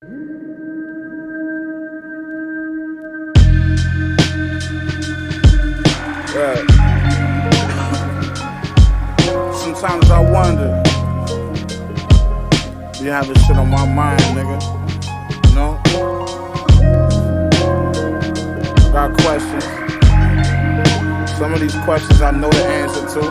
Right. Sometimes I wonder, you have this shit on my mind, nigga. You know? I got questions. Some of these questions I know the answer to.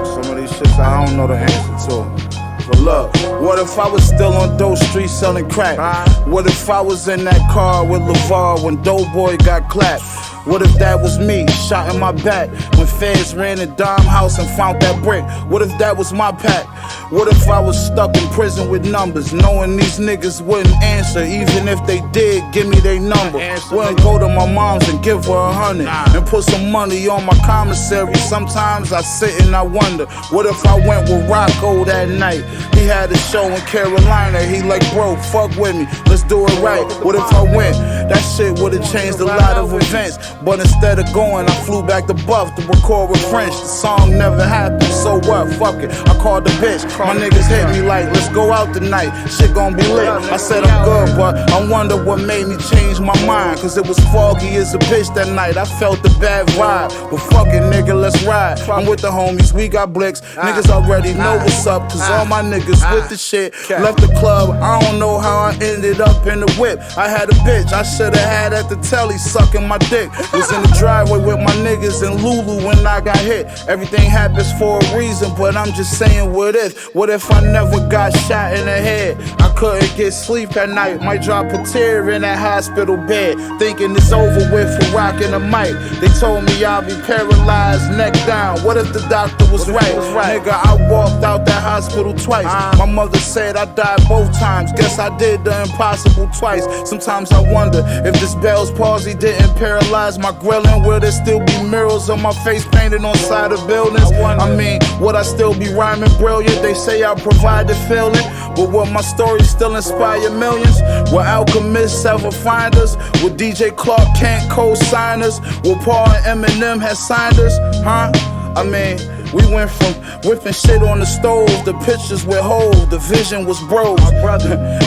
Some of these shits I don't know the answer to. But look, what if I was still on Doe Street selling crack? What if I was in that car with LeVar when Doughboy got clapped? What if that was me, shot in my back when feds ran in Dime House and found that brick? What if that was my pack? What if I was stuck in prison with numbers, knowing these niggas wouldn't answer, even if they did give me their number? Wouldn't go to my mom's and give her 100 and put some money on my commissary. Sometimes I sit and I wonder, what if I went with Rocco that night? He had a show in Carolina, he like, bro, fuck with me, let's do it right. What if I went? That shit would've changed a lot of events. But instead of going, I flew back to Buff to record with French. The song never happened, so what? Fuck it, I called the bitch. My niggas hit me like, let's go out tonight, shit gon' be lit. I said I'm good, but I wonder what made me change my mind. Cause it was foggy as a bitch that night, I felt the bad vibe. But fuck it, nigga, let's ride. I'm with the homies, we got blicks. Niggas already know what's up, cause all my niggas with the shit. Left the club, I don't know how I ended up in the whip. I had a bitch, I should've had at the telly sucking my dick. Was in the driveway with my niggas in Lulu when I got hit. Everything happens for a reason, but I'm just saying what if. What if I never got shot in the head? I couldn't get sleep at night, might drop a tear in that hospital bed, thinking it's over with for rocking a mic. They told me I'll be paralyzed, neck down. What if the doctor was right? Nigga, I walked out that hospital twice. My mother said I died both times. Guess I did the impossible twice. Sometimes I wonder if this Bell's palsy didn't paralyze my grilling, will there still be murals on my face painted on side of buildings? I mean, would I still be rhyming brilliant? They say I provide the feeling, but will my story still inspire millions? Will alchemists ever find us? Will DJ Clark Kent co-sign us? Will Paul and Eminem have signed us? Huh? I mean, we went from whipping shit on the stove, the pictures with holes, the vision was bros.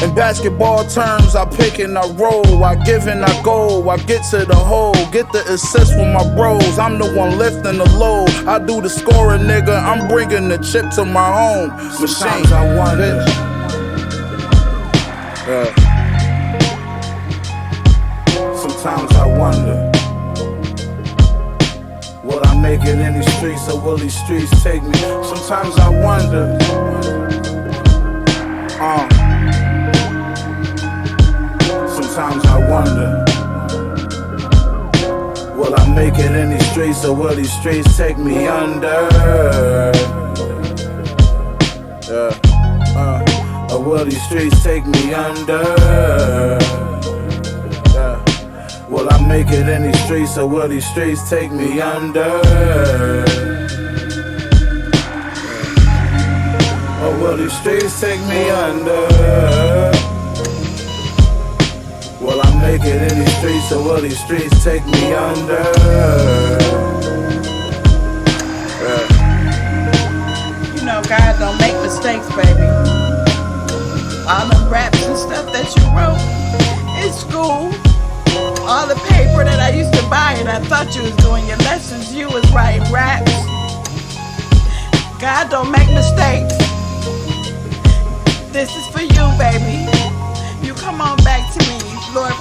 In basketball terms, I pick and I roll, I give and I go, I get to the hole, get the assist from my bros. I'm the one lifting the load, I do the scoring, nigga. I'm bringing the chip to my home machine. Sometimes I wonder. Sometimes I wonder, will I make it in these streets or will these streets take me? Sometimes I wonder. Sometimes I wonder, will I make it in these streets or will these streets take me under? Or will these streets take me under? Will I make it in these streets or will these streets take me under? Or will these streets take me under? Will I make it in these streets or will these streets take me under? You know, God don't make mistakes, baby. All the raps and stuff that you wrote in school, all the paper that I used to buy and I thought you was doing your lessons, you was writing raps. God don't make mistakes. This is for you, baby. You come on back to me, Lord.